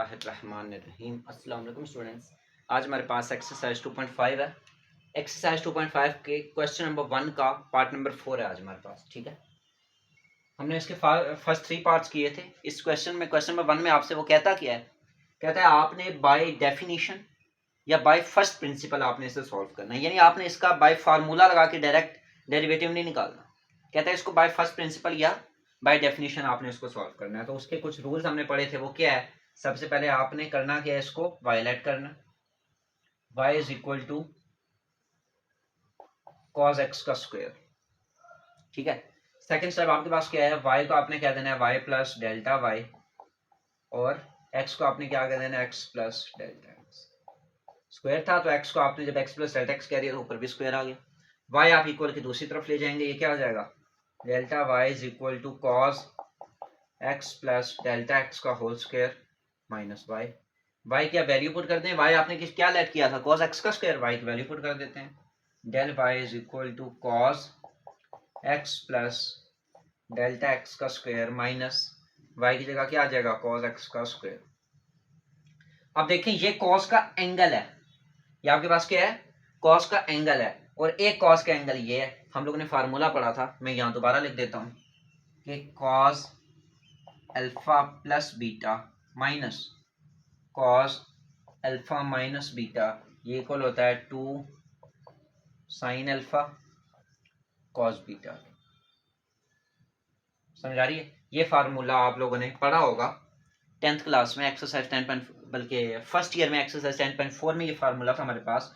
बिस्मिल्लाहिर्रहमानिर्रहीम। अस्सलाम वालेकुम स्टूडेंट्स। आज हमारे पास एक्सरसाइज 2.5 है। एक्सरसाइज 2.5 के क्वेश्चन नंबर 1 का पार्ट नंबर 4 है आज हमारे पास। ठीक है, हमने इसके फर्स्ट 3 पार्ट्स किए थे। इस क्वेश्चन नंबर 1 में आपसे वो कहता क्या है, कहता है आपने बाय डेफिनेशन या बाय फर्स्ट प्रिंसिपल आपने इसे सॉल्व करना है, यानी आपने इसका बाय फार्मूला लगा के डायरेक्ट डेरिवेटिव नहीं निकालना। कहता है इसको बाय फर्स्ट प्रिंसिपल या बाय डेफिनेशन आपने इसको सॉल्व करना है। तो उसके कुछ रूल्स हमने पढ़े थे, वो क्या है, सबसे पहले आपने करना क्या है, इसको वायलेट करना, y is equal to cos x का स्क्वायर। ठीक है, सेकंड स्टेप आपके पास क्या है, y को आपने क्या देना है, y प्लस डेल्टा y, और x को आपने क्या कर देना है, x plus delta x। Square था तो x को आपने जब x प्लस डेल्टा x कह दिया तो ऊपर भी स्क्वायर आ गया। y आप इक्वल की दूसरी तरफ ले जाएंगे, ये क्या हो जाएगा, delta y is equal to cos x plus delta x का whole square minus y। y क्या वैल्यू पुट करते हैं, y आपने क्या लेट किया था, cos x का स्क्वायर, y की वैल्यू पुट कर देते हैं, del y is equal to cos x plus delta x का स्क्वायर माइनस y की जगह क्या आ जाएगा, cos x का स्क्वायर। अब देखें ये cos का एंगल है, ये आपके पास क्या है, cos का एंगल है, और एक cos का एंगल ये है। हम लोगों ने फार्मूला पढ़ा था, मैं यहां दोबारा लिख देता हूं कि cos alpha plus beta minus cos alpha minus beta, ये इक्वल होता है 2 साइन अल्फा कॉस बीटा। समझ आ रही है, ये फार्मूला आप लोगों ने पढ़ा होगा 10th क्लास में, एक्सरसाइज 10 बल्कि फर्स्ट ईयर में एक्सरसाइज 10.4 में ये फार्मूला था हमारे पास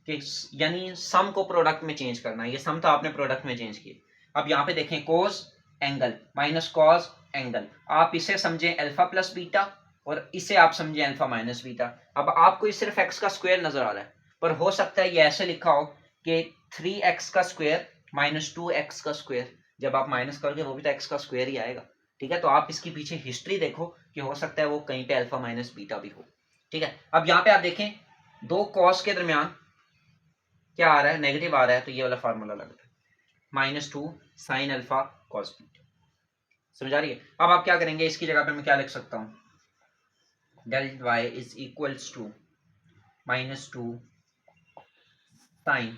कि यानी सम को प्रोडक्ट में चेंज करना है। ये सम था, आपने प्रोडक्ट में चेंज किया। अब यहाँ पे देखें कोस एंगल माइनस कॉस एंगल, आप इसे समझें अल्फा प्लस बीटा और इसे आप समझें अल्फा माइनस बीटा। अब आपको ये सिर्फ एक्स का स्क्वायर नजर आ रहा है, पर हो सकता है ये ऐसे लिखा हो कि 3x का स्क्वायर माइनस 2x का स्क्वायर, जब आप माइनस करोगे वो भी तो x का स्क्वायर ही आएगा। ठीक है, तो आप इसकी पीछे हिस्ट्री देखो कि हो सकता है वो कहीं पे अल्फा माइनस बीटा भी हो। ठीक है, अब यहाँ पे आप देखें दो कॉस के दरमियान क्या आ रहा है, नेगेटिव आ रहा है, तो ये वाला फार्मूला लगता है -2 साइन अल्फा कॉस बीटा। समझ आ रही है। अब आप क्या करेंगे, इसकी जगह पे मैं क्या लिख सकता हूँ, del y is equals to -2 sine,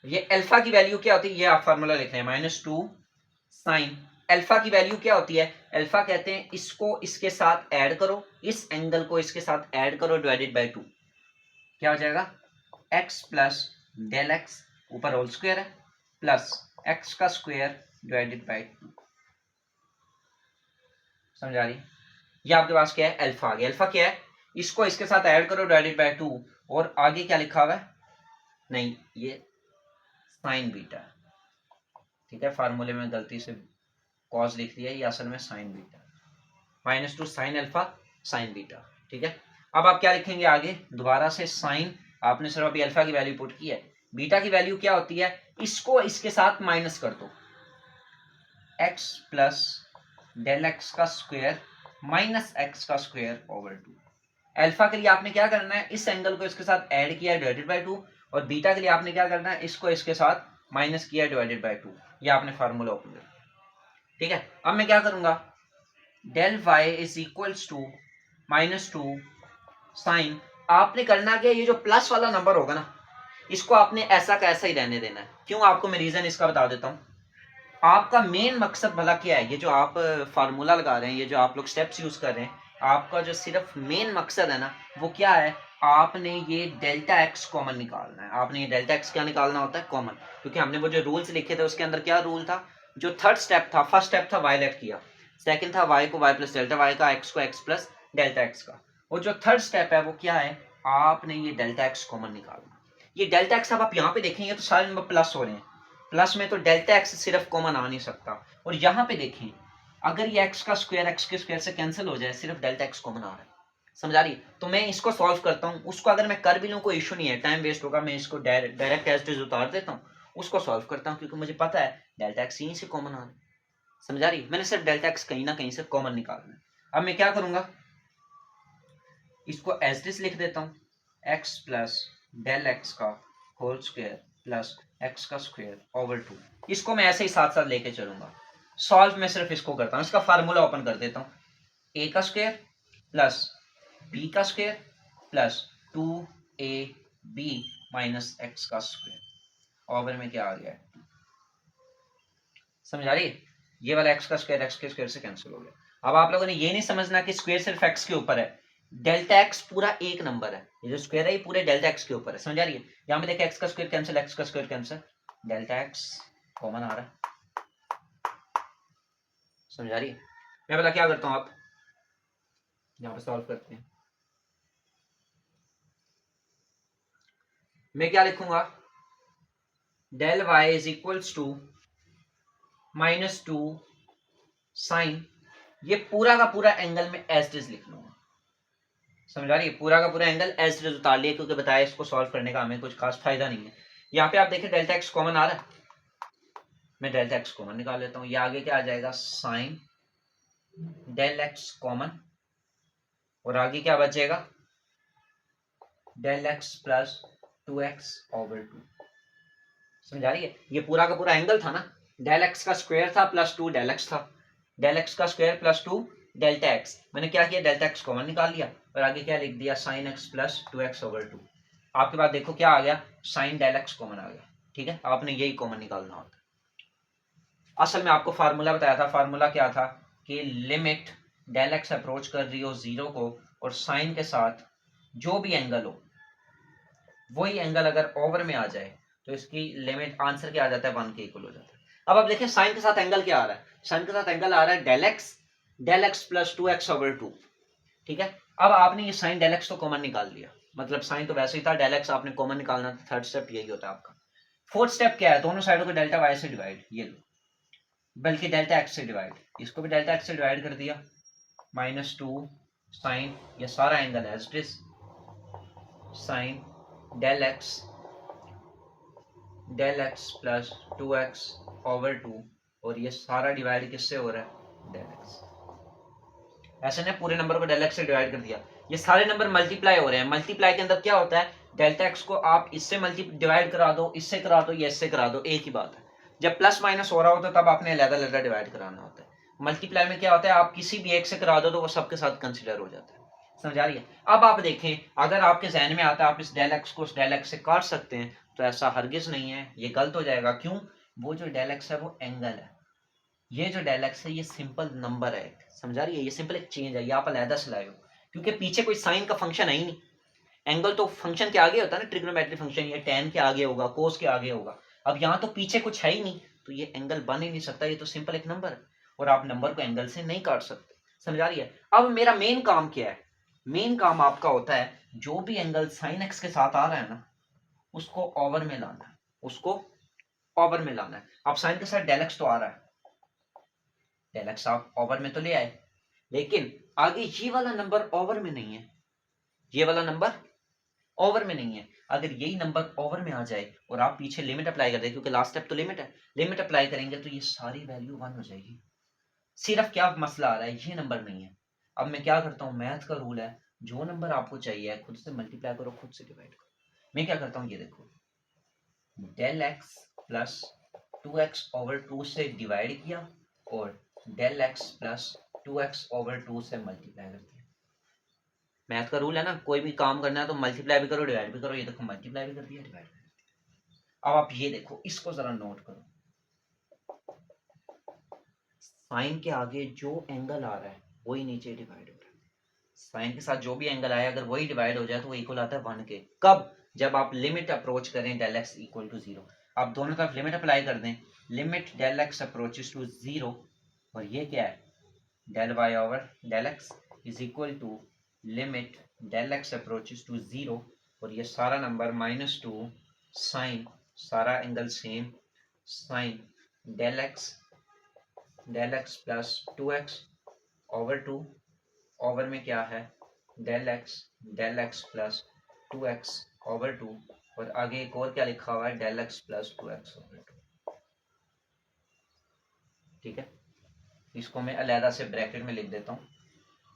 ये अल्फा की वैल्यू क्या होती है, ये आप फार्मूला लिख रहे हैं -2 साइन। अल्फा की वैल्यू क्या होती है, अल्फा कहते हैं इसको इसके साथ ऐड करो, इस एंगल को इसके साथ ऐड करो डिवाइडेड बाय 2, क्या हो जाएगा, x प्लस डेल एक्स, ऊपर होल स्क्वायर है, प्लस x का स्क्वायर डिवाइडेड बाय 2। समझ आ रही, ये आपके पास क्या है, अल्फा आ गया। अल्फा क्या है, इसको इसके साथ ऐड करो डिवाइडेड बाय 2, और आगे क्या लिखा हुआ है, नहीं ये साइन बीटा। ठीक है, फार्मूले में गलती से कॉस लिख दिया, ये असल में sign beta, -2 sine alpha sign beta. ठीक है, अब आप क्या लिखेंगे आगे, दोबारा से साइन, आपने सिर्फ अभी अल्फा की वैल्यू पुट की है, बीटा की वैल्यू क्या होती है, इसको इसके साथ माइनस कर दो, x प्लस डेल एक्स का स्क्वायर माइनस एक्स का स्क्वायर ओवर 2। अल्फा के लिए आपने क्या करना है, इस एंगल को इसके साथ ऐड किया डिवाइडेड बाय 2, और बीटा के लिए आपने क्या करना है, इसको इसके साथ माइनस किया डिवाइडेड बाय 2। ये आपने फार्मूला ओपन कर। ठीक है, अब मैं क्या करूंगा, del y is equals to -2 sine, आपने करना क्या, ये जो प्लस वाला नंबर होगा ना, इसको आपने ऐसा का ऐसा ही रहने देना है। क्यों, आपको मैं रीजन इसका बता देता हूं। आपका मेन मकसद भला क्या है, ये जो आप फार्मूला लगा रहे हैं, ये जो आप लोग स्टेप्स यूज कर रहे हैं, आपका जो सिर्फ मेन मकसद है ना, वो क्या है, आपने ये डेल्टा एक्स कॉमन निकालना है। आपने ये डेल्टा एक्स क्या निकालना होता है, कॉमन, क्योंकि हमने वो जो रूल्स लिखे थे उसके अंदर क्या रूल था, जो थर्ड स्टेप था, फर्स्ट स्टेप था वाई लेट किया, सेकंड था वाई को वाई प्लस डेल्टा वाई का, एक्स को एक्स प्लस डेल्टा एक्स का, और जो थर्ड स्टेप है वो क्या है, आपने ये डेल्टा एक्स कॉमन निकालना। ये डेल्टा एक्स अब आप यहाँ पे देखेंगे तो सारे नंबर प्लस हो रहे हैं, प्लस में तो डेल्टा एक्स सिर्फ कॉमन आ नहीं सकता, और यहाँ पे देखें अगर ये एक्स का स्क्वायर एक्स के स्क्वायर से कैंसिल हो जाए, सिर्फ डेल्टा एक्स कॉमन आ रहा है। समझ आ रही, तो मैं इसको सॉल्व करता हूँ, उसको अगर मैं कर भी लूँ कोई इशू नहीं है, टाइम वेस्ट होगा, मैं इसको डायरेक्ट एज इट इज उतार देता हूँ, उसको सॉल्व करता हूँ, क्योंकि मुझे पता है डेल्टा एक्स यहीं से कॉमन आ रहा है। समझ आ रही, मैंने सिर्फ डेल्टा एक्स कहीं ना कहीं से कॉमन निकालना है। अब मैं क्या करूंगा, इसको एज दिस लिख देता हूँ, एक्स प्लस डेल एक्स का होल स्क्वायर प्लस एक्स का स्क्वायर ओवर 2, इसको मैं ऐसे ही साथ साथ लेके चलूंगा। सॉल्व मैं सिर्फ इसको करता हूँ, इसका फार्मूला ओपन कर देता हूँ, ए का स्क्वायर प्लस बी का square plus 2ab minus x का स्क्वायर ओवर में क्या आ गया, समझ आ रही है? ये वाला एक्स का स्क्वायर एक्स के स्क्वायर से कैंसिल हो गया। अब आप लोगों ने ये नहीं समझना कि स्क्वायर सिर्फ एक्स के ऊपर है, डेल्टा एक्स पूरा एक नंबर है, ये जो स्क्वायर है ये पूरे डेल्टा एक्स के ऊपर है, समझ आ रही है? यहाँ पे देखिए एक्स का स्क्वायर कैंसिल, एक्स का square cancel, delta x common आ रहा है, समझ आ रही है? मैं पता क्या करता हूँ, आप यहाँ पे सॉल्व करते हैं, मैं क्या लिखूंगा, del y is equals to -2 sine, ये पूरा का पूरा एंगल में एज इट इज लिख लूंगा, समझ आ रही है? पूरा का पूरा एंगल एज इट इज उतार लिया, क्योंकि बताया इसको सॉल्व करने का हमें कुछ खास फायदा नहीं है। यहाँ पे आप देखिए डेल्टा एक्स कॉमन आ रहा है, मैं डेल्टा एक्स कॉमन निकाल लेता हूँ, ये आगे क्या आ जाएगा, साइन डेल एक्स कॉमन, और आगे क्या बचेगा, del x plus 2x over 2, समझ आ रही है? ये पूरा का पूरा एंगल था ना, डेल एक्स का स्क्वायर था प्लस 2 डेल एक्स था, डेल एक्स का स्क्वायर प्लस 2 डेल्टा एक्स, मैंने क्या किया, डेल्टा एक्स कॉमन निकाल लिया और आगे क्या लिख दिया, sine x plus 2x over 2। आपके पास देखो क्या आ गया, साइन डेल एक्स कॉमन आ गया, ठीक है? आपने यही कॉमन निकालना होता है। असल में आपको फार्मूला बताया था, फार्मूला क्या था कि लिमिट डेल एक्स अप्रोच कर रही हो जीरो को और साइन के साथ जो भी एंगल हो वही एंगल अगर ओवर में आ जाए तो इसकी लिमिट आंसर क्या आ जाता है, 1 के इक्वल हो जाता है। अब आप देखिए साइन के साथ एंगल क्या आ रहा है, साइन के साथ एंगल आ रहा है del x plus 2x over 2, ठीक है? अब आपने ये साइन डेल एक्स तो कॉमन निकाल लिया, मतलब साइन तो वैसे ही था, डेल एक्स आपने कॉमन निकालना था, थर्ड स्टेप यही होता है आपका। फोर्थ स्टेप क्या है, दोनों साइडों को डेल्टा वाई से डिवाइड, ये लो, बल्कि डेल्टा एक्स से डिवाइड, इसको भी डेल्टा एक्स से डिवाइड कर दिया, -2 साइन, ये सारा angle as it is, sine del x plus 2x over 2, और ये सारा डिवाइड किससे हो रहा है, डेल एक्स। ऐसे ने पूरे नंबर को डेल एक्स से डिवाइड कर दिया, ये सारे नंबर मल्टीप्लाई हो रहे हैं, मल्टीप्लाई के अंदर क्या होता है, डेल्टा एक्स को आप इससे मल्टी डिवाइड करा दो, इससे करा दो या इससे करा दो, एक ही बात है। जब प्लस माइनस हो रहा होता है तब आपने अलग-अलग डिवाइड कराना होता है। मल्टीप्लाई में क्या होता है, आप किसी भी एक से करा दो तो वो सबके साथ कंसिडर हो जाता है, समझ आ रही है? अब आप देखें, अगर आपके जहन में आता है आप इस डेल एक्स को उस डेल एक्स से काट सकते हैं, तो ऐसा हरगिज नहीं है, ये गलत हो जाएगा। क्यों? वो जो डेल एक्स है वो एंगल है, ये जो डेल एक्स है ये सिंपल नंबर है, समझा रही है? ये सिंपल एक चेंज है, ये आप अलहदा से लाए हो, क्योंकि पीछे कोई साइन का फंक्शन है ही नहीं। एंगल तो फंक्शन के आगे होता है ना, ट्रिग्नोमेट्री फंक्शन, ये tan के आगे होगा, कोस के आगे होगा। अब यहाँ तो पीछे कुछ है ही नहीं, तो ये एंगल बन ही नहीं सकता, ये तो सिंपल एक नंबर है, और आप नंबर को एंगल से नहीं काट सकते, समझ आ रही है? अब मेरा मेन काम क्या है, मेन काम आपका होता है जो भी एंगल साइन एक्स के साथ आ रहा है ना, उसको ओवर में लाना है, उसको ओवर में लाना है। अब साइन के साथ डेल एक्स तो आ रहा है, डेल एक्स आप ओवर में तो ले आए, लेकिन आगे ये वाला नंबर ओवर में नहीं है, ये वाला नंबर ओवर में नहीं है। अगर यही नंबर ओवर में आ जाए और आप पीछे लिमिट अप्लाई कर दें, क्योंकि लास्ट स्टेप तो लिमिट है, लिमिट अप्लाई करेंगे तो ये सारी वैल्यू 1 हो जाएगी। सिर्फ क्या मसला आ रहा है, ये नंबर नहीं है। अब मैं क्या करता हूँ, मैथ का रूल है, जो नंबर आपको चाहिए खुद से मल्टीप्लाई करो, खुद से डिवाइड करो। मैं क्या करता हूँ, ये देखो, del x plus 2x over 2 से डिवाइड किया और del x plus 2x over 2 से मल्टीप्लाई कर दिया। मैथ का रूल है ना, कोई भी काम करना है तो मल्टीप्लाई भी करो डिवाइड भी करो, ये देखो मल्टीप्लाई भी कर दिया डिवाइड भी कर दिया। अब आप ये देखो, इसको जरा नोट करो, साइन के आगे जो एंगल आ रहा है वही नीचे डिवाइड हो रहा है, साइन के साथ जो भी एंगल आया अगर वही डिवाइड हो जाए तो वो इक्वल आता है 1 के। कब? जब आप लिमिट अप्रोच करें डेल एक्स इक्वल टू 0, आप दोनों तरफ लिमिट अप्लाई कर दें, limit del x approaches to 0, और ये क्या है, del y over del x is equal to limit del x approaches to 0, और ये सारा नंबर -2 साइन, सारा angle same, sine del x plus 2x over 2, over में क्या है, del x plus 2x over 2, और आगे एक और क्या लिखा हुआ है, del x plus 2x over 2, ठीक है? इसको मैं अलहदा से ब्रैकेट में लिख देता हूँ।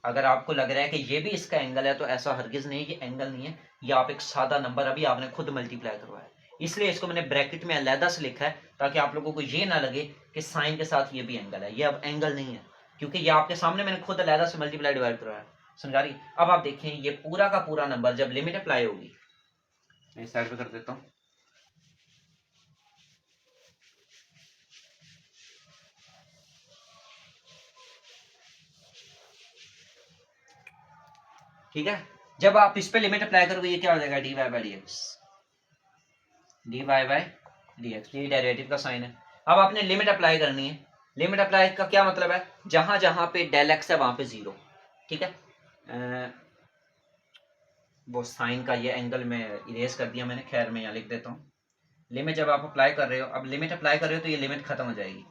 अगर आपको लग रहा है कि ये भी इसका एंगल है तो ऐसा हरगिज नहीं कि एंगल नहीं है, ये आप एक सादा नंबर अभी आपने खुद मल्टीप्लाई करवाया, इसलिए इसको मैंने ब्रैकेट में अलहदा से लिखा है, ताकि आप लोगों को ये ना लगे कि साइन के साथ ये भी एंगल है। ये अब एंगल नहीं है, क्योंकि ये आपके सामने मैंने खुद अलहदा से मल्टीप्लाई डिवाइड करवाया। समझा रही? अब आप देखें ये पूरा का पूरा नंबर जब लिमिट अप्लाई होगी, मैं साइड पे कर देता हूं, ठीक है। जब आप इस पे लिमिट अप्लाई करोगे ये क्या हो जाएगा, d y by d x, d y by d x, ये डेरिवेटिव का साइन है। अब आपने लिमिट अप्लाई करनी है। लिमिट अप्लाई का क्या मतलब है, जहां जहां पे डेल एक्स है वहां पे जीरो, ठीक है। वो साइन का ये एंगल में इरेज कर दिया मैंने, खैर मैं यहाँ लिख देता हूँ। लिमिट जब आप अप्लाई कर रहे हो, अब लिमिट अप्लाई कर रहे हो तो ये लिमिट खत्म हो जाएगी,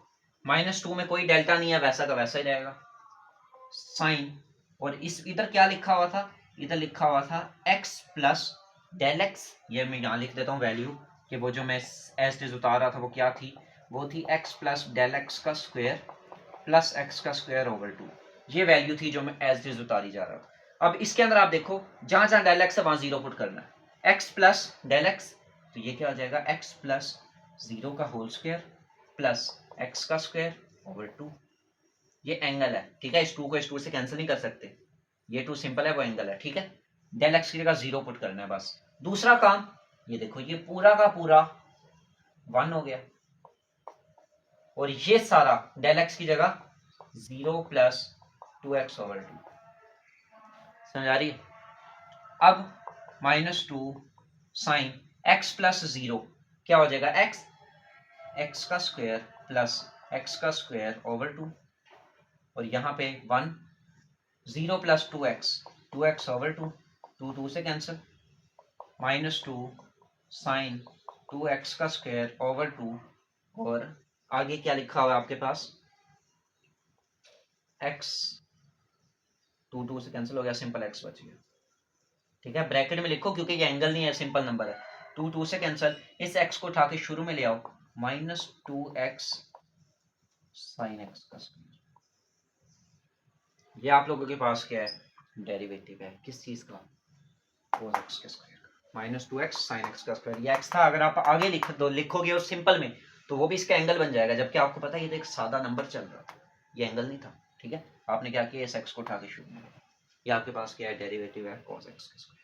-2 में कोई डेल्टा नहीं है, वैसा का वैसा ही रहेगा साइन। और इस इधर क्या लिखा हुआ था, इधर लिखा हुआ था x प्लस डेल एक्स, ये मैं यहाँ लिख देता हूँ वैल्यू, कि वो जो मैं एज इट इज उतार रहा था वो क्या थी, वो थी x प्लस डेल एक्स का स्क्वायर प्लस एक्स का स्क्वायर ओवर 2, ये वैल्यू थी जो मैं एज इट इज उतारी जा रहा हूँ। अब इसके अंदर आप देखो जहां जहां डेल एक्स है वहां जीरो पुट करना है, x प्लस डेल एक्स, तो ये क्या हो जाएगा x प्लस 0 का होल स्क्वायर प्लस एक्स का स्क्वायर ओवर 2, ये एंगल है, ठीक है। इस 2 को इस 2 से कैंसिल नहीं कर सकते, ये 2 सिंपल है, वो एंगल है, ठीक है। डेल एक्स की जगह 0 पुट करना है बस। दूसरा काम ये देखो, ये पूरा का पूरा 1 हो गया, और ये सारा डेल एक्स की जगह 0 प्लस 2x ओवर 2, समझ आ रही है? अब -2 साइन x प्लस 0 क्या हो जाएगा, x का स्क्वायर प्लस x का स्क्वायर ओवर 2, और यहाँ पे 1, 0 प्लस 2x ओवर 2, 2 से कैंसिल, -2 साइन 2x का स्क्वायर ओवर 2, और आगे क्या लिखा हुआ है आपके पास, x, 2 से कैंसिल हो गया, सिंपल x बच गया, ठीक है। ब्रैकेट में लिखो क्योंकि ये एंगल नहीं है, सिंपल नंबर है, 2 से कैंसिल, इस x को उठा के शुरू में ले आओ, -2x साइन x का स्क्वायर, ये आप लोगों के पास क्या है, डेरिवेटिव है, किस चीज का, cos x के स्क्वायर का, -2x साइन x का स्क्वायर, ये x था, अगर आप आगे लिखोगे और सिंपल में तो वो भी इसका एंगल बन जाएगा, जबकि आपको पता है ये तो एक सादा नंबर चल रहा था, ये एंगल नहीं था, ठीक है। आपने क्या किया, इस x को उठा के शुरू में, ये आपके पास क्या है, डेरिवेटिव है cos x का स्क्वायर।